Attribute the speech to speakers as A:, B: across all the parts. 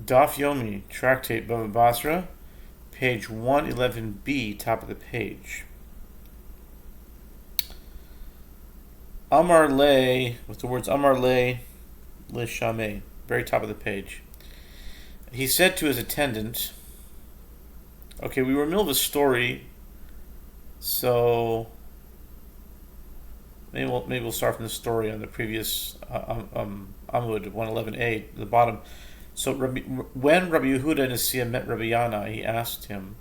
A: Daf Yomi, Tractate Bava Batra, page 111b, top of the page. Amar le, with the words Amar le shameh, very top of the page. He said to his attendant, okay, we were in the middle of a story, so maybe we'll start from the story on the previous Amud 111a, the bottom. So when Rabbi Yehuda Nesiah met Rabbi Yana, he asked him,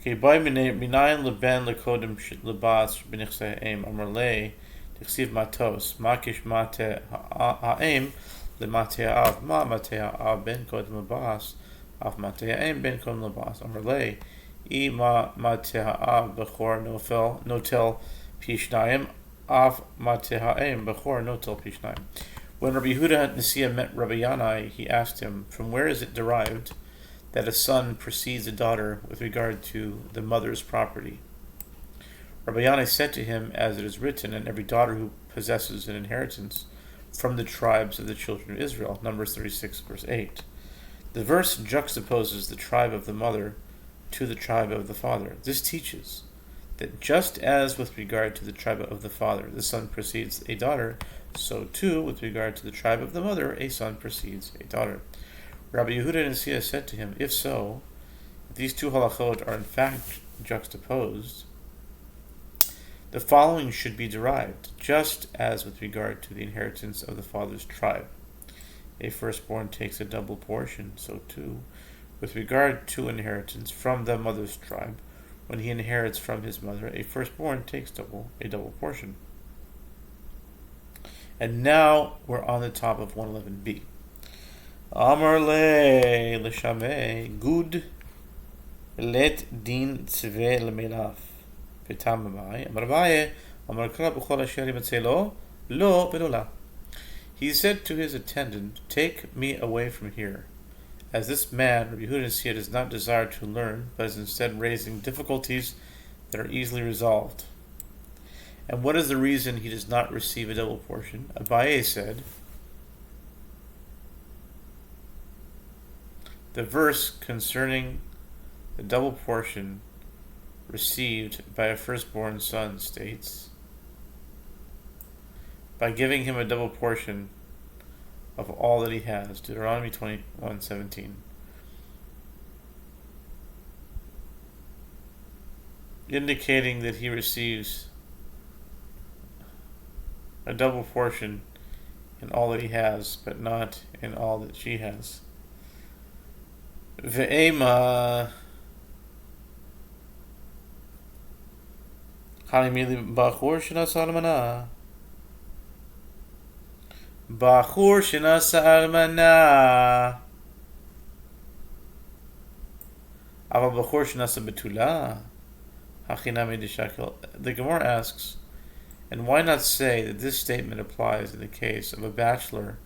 A: okay, by minayin leben lekodim lebas b'nichsei ha'em amar le tichsiv matos makish mate ha'em lemate ha'av ma mate ha'av ben kodem lebas af mate ha'em ben kodem lebas amar le I ma mate ha'av bechor notel pishnayim af mate ha'em bechor notel pishnayim. When Rabbi Yehuda Nesiah met Rabbi Yana, he asked him, from where is it derived that a son precedes a daughter with regard to the mother's property? Rabbi Yana said to him, as it is written, and every daughter who possesses an inheritance from the tribes of the children of Israel, Numbers 36, verse 8. The verse juxtaposes the tribe of the mother to the tribe of the father. This teaches that just as with regard to the tribe of the father, the son precedes a daughter, so too, with regard to the tribe of the mother, a son precedes a daughter. Rabbi Yehuda Nesiah said to him, if so, if these two halachot are in fact juxtaposed, the following should be derived, just as with regard to the inheritance of the father's tribe. A firstborn takes a double portion, so too, with regard to inheritance from the mother's tribe, when he inherits from his mother, a firstborn takes a double portion. And now we're on the top of 111b. Amar le l'shameh gud let din tzve l'melaf v'tam b'mai amar Abaye amar kra b'chol asher yimatzeh lo lo v'lo la. He said to his attendant, take me away from here, as this man, Rabbi Yehuda Nesiah, does not desire to learn, but is instead raising difficulties that are easily resolved. And what is the reason he does not receive a double portion? Abaye said, the verse concerning the double portion received by a firstborn son states, by giving him a double portion of all that he has, Deuteronomy 21:17. Indicating that he receives a double portion in all that he has, but not in all that she has. Ve'ema Halimili Bachur Shinasa Almana Bachur Shinasa Almana Ava Bachur Shinasa Betula Hachinami Dishakil. The Gemara asks, and why not say that this statement applies in the case of a bachelor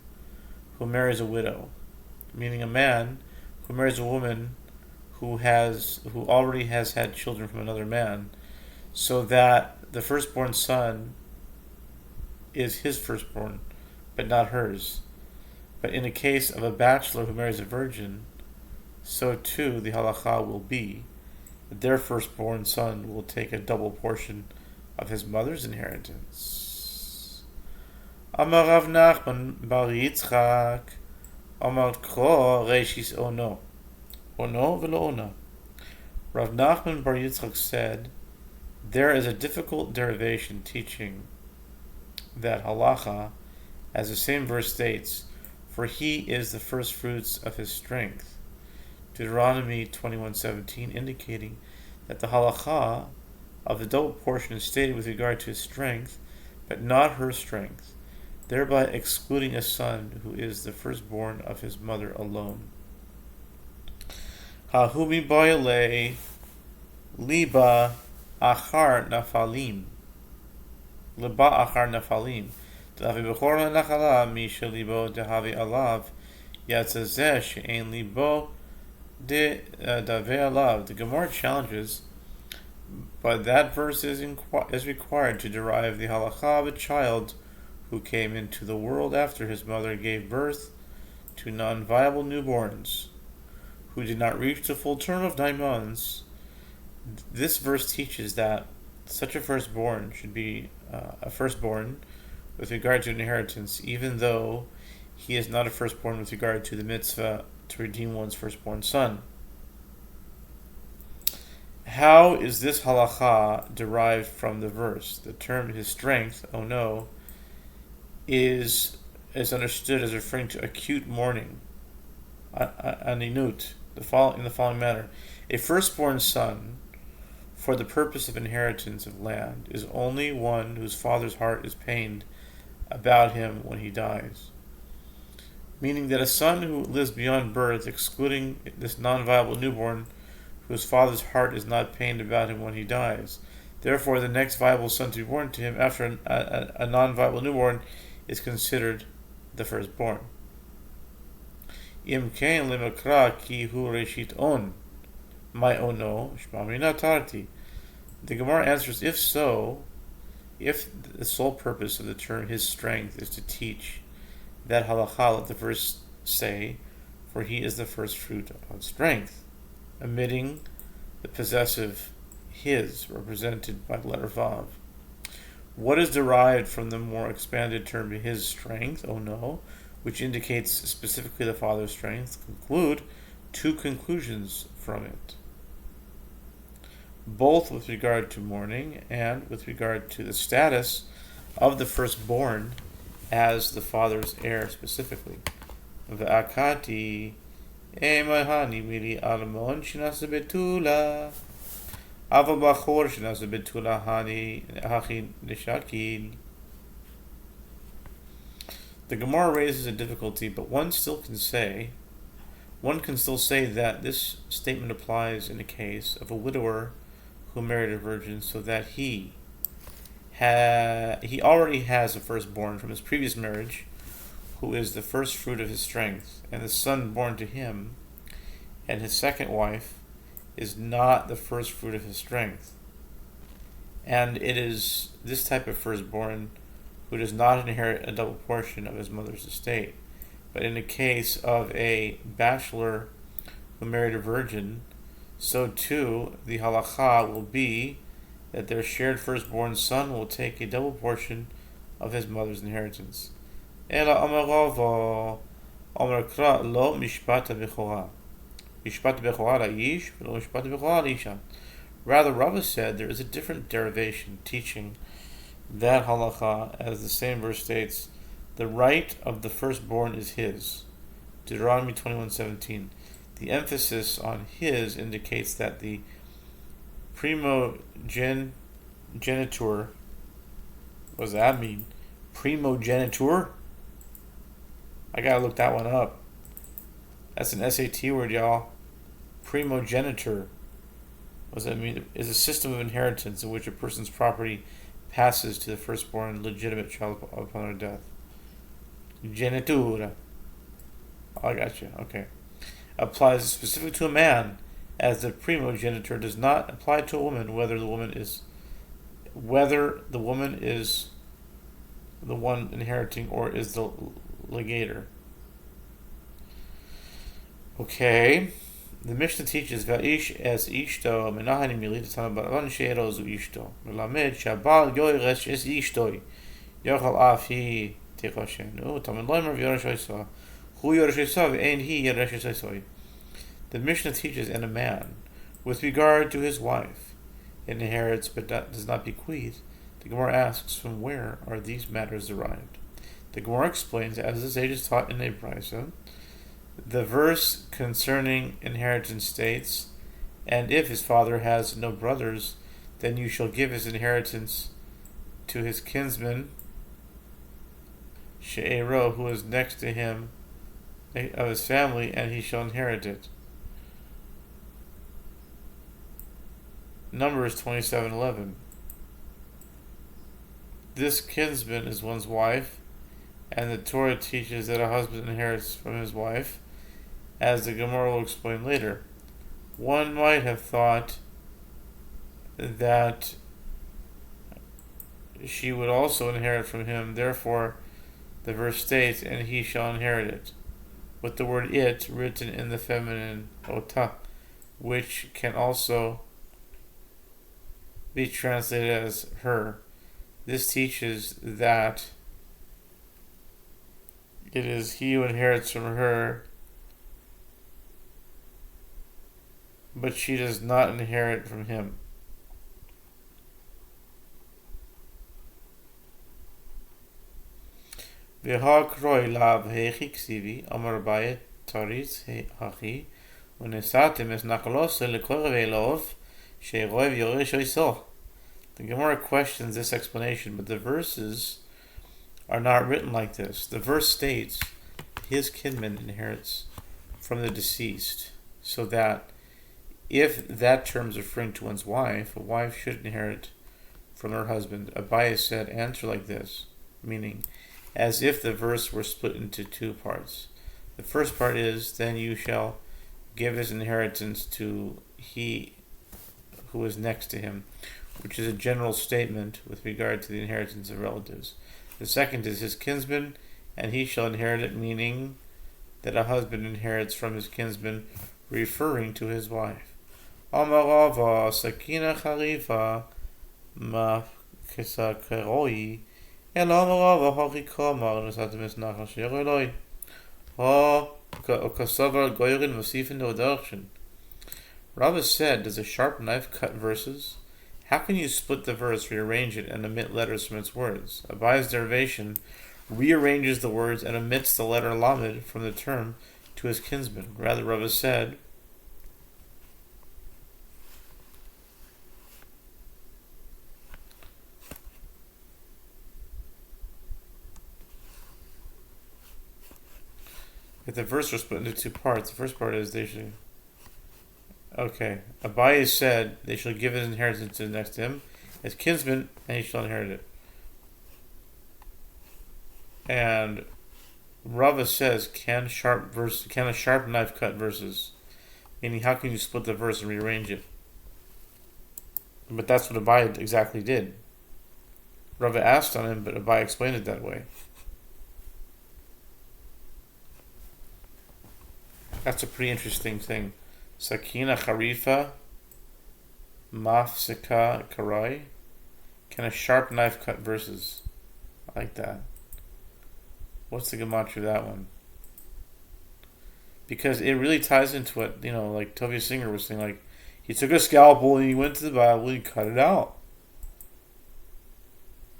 A: who marries a widow, meaning a man who marries a woman who already has had children from another man, so that the firstborn son is his firstborn, but not hers. But in the case of a bachelor who marries a virgin, so too the halacha will be that their firstborn son will take a double portion of his mother's inheritance. Amar Rav Nachman bar Yitzchak Amar Kro Reishis Ono v'lo Ona. Rav Nachman bar Yitzchak said, there is a difficult derivation teaching that halacha, as the same verse states, for he is the first fruits of his strength, Deuteronomy 21:17, indicating that the halacha of the double portion is stated with regard to his strength, but not her strength, thereby excluding a son who is the firstborn of his mother alone. Hahumi boyle liba achar nafalim Davi bechor nachala misha libo dehavi alav yatzazeh she'en libo de dave alav. The Gemara challenges, but that verse is required to derive the halakha of a child who came into the world after his mother gave birth to non-viable newborns who did not reach the full term of 9 months, this verse teaches that such a firstborn should be a firstborn with regard to inheritance, even though he is not a firstborn with regard to the mitzvah to redeem one's firstborn son. How is this halacha derived from the verse? The term his strength, oh no, is understood as referring to acute mourning, aninut, in the following manner. A firstborn son, for the purpose of inheritance of land, is only one whose father's heart is pained about him when he dies. Meaning that a son who lives beyond birth, excluding this non-viable newborn, whose father's heart is not pained about him when he dies. Therefore, the next viable son to be born to him after a non-viable newborn is considered the firstborn. Im kein lemakra ki hu reshit on, my ono shmami natarti. The Gemara answers, if so, if the sole purpose of the term his strength is to teach that halacha, let the verse say, for he is the first fruit of strength, omitting the possessive his, represented by the letter Vav. What is derived from the more expanded term his strength, oh no, which indicates specifically the father's strength, conclude two conclusions from it, both with regard to mourning and with regard to the status of the firstborn as the father's heir specifically. V'akati emahani mili almon shinasa betula aval bachor shinasa betula hani hachi nishakil. The Gemara raises a difficulty, but one can still say that this statement applies in the case of a widower who married a virgin, so that he already has a firstborn from his previous marriage, who is the first fruit of his strength, and the son born to him and his second wife is not the first fruit of his strength. And it is this type of firstborn who does not inherit a double portion of his mother's estate. But in the case of a bachelor who married a virgin, so too the halacha will be that their shared firstborn son will take a double portion of his mother's inheritance. Ela amaravo amarkra lo mishpat bechora. Mishpat bechora ish, lo mishpat bechora isha. Rather, Rava said there is a different derivation teaching that halacha, as the same verse states, the right of the firstborn is his. Deuteronomy 21:17. The emphasis on his indicates that the primogeniture, what does that mean? Primogeniture? I gotta look that one up. That's an SAT word, y'all. Primogeniture. What does that mean? Is a system of inheritance in which a person's property passes to the firstborn legitimate child upon their death. Genitura. Oh, I got you. Okay. Applies specific to a man, as the primogeniture does not apply to a woman, whether the woman is the one inheriting or is the legator. Okay. The Mishnah teaches Va'ish es ishto menahani milid tanabaran she'ero zu ishto melamed shabal yoresh es ishtoi yochal afi tichoshenu tamen loimer v'yoreshaysa hu yoreshaysa v'ein hi yoreshaysa. The Mishnah teaches, and a man, with regard to his wife, inherits but does not bequeath. The Gemara asks, from where are these matters derived? The Gemara explains, as the sages taught in a brisa, the verse concerning inheritance states, and if his father has no brothers, then you shall give his inheritance to his kinsman, She'ero, who is next to him of his family, and he shall inherit it. Numbers 27:11. This kinsman is one's wife, and the Torah teaches that a husband inherits from his wife, as the Gemara will explain later. One might have thought that she would also inherit from him, therefore the verse states, and he shall inherit it. with the word it written in the feminine ota, which can also be translated as her. This teaches that it is he who inherits from her, but she does not inherit from him. V'ha lav hechi ksivi amar bayit taritz hachi unesatim es nakolose lekorev elov she'roev yoresh oiso. The Gemara questions this explanation, but the verses are not written like this. The verse states, his kinman inherits from the deceased, so that if that term is referring to one's wife, a wife should inherit from her husband. Abaye said, answer like this, meaning, as if the verse were split into two parts. The first part is, then you shall give his inheritance to he who is next to him, which is a general statement with regard to the inheritance of relatives. The second is his kinsman, and he shall inherit it, meaning that a husband inherits from his kinsman, referring to his wife. Amarava sakina charifa ma kesakeroi el amarava harikamar nesatim esnachal shereloi ha okasavar goyrin vasifin odarshin. Rava said, does a sharp knife cut verses? How can you split the verse, rearrange it, and omit letters from its words? Abaye's derivation rearranges the words and omits the letter lamed from the term to his kinsman. Rather, Rava said, if the verse was split into two parts, the first part is they should... Okay, Abaye said they shall give his inheritance to the next to him, his kinsman, and he shall inherit it. And Rava says, can a sharp knife cut verses? Meaning, how can you split the verse and rearrange it? But that's what Abaye exactly did. Rava asked on him, but Abaye explained it that way. That's a pretty interesting thing. Sakina Kharifa Mafsika Karai. Can a sharp knife cut verses? I like that. What's the gematria of that one? Because it really ties into what, like Tovia Singer was saying, like, he took a scalpel and he went to the Bible and he cut it out.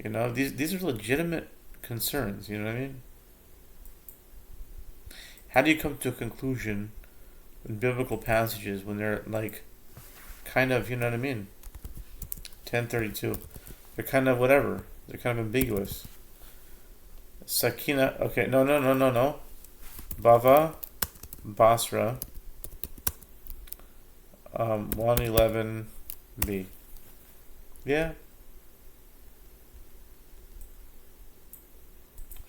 A: These are legitimate concerns, you know what I mean? How do you come to a conclusion in biblical passages when they're like kind of, 1032. They're kind of whatever. They're kind of ambiguous. Sakina, okay, no. Bava, Basra, 111b. Yeah.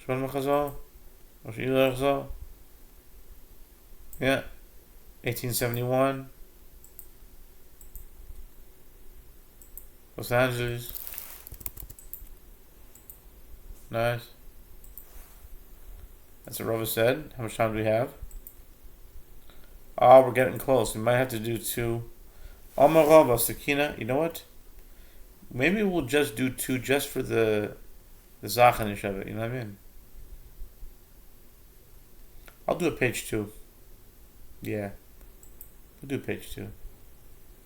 A: Shwan Machazal? Yeah. 1871. Los Angeles. Nice. That's what Rava said. How much time do we have? We're getting close. We might have to do two. Alma Rava, Sakina. You know what? Maybe we'll just do two just for the Zachanish of it. You know what I mean? I'll do a page 2. Yeah. We'll do page 2.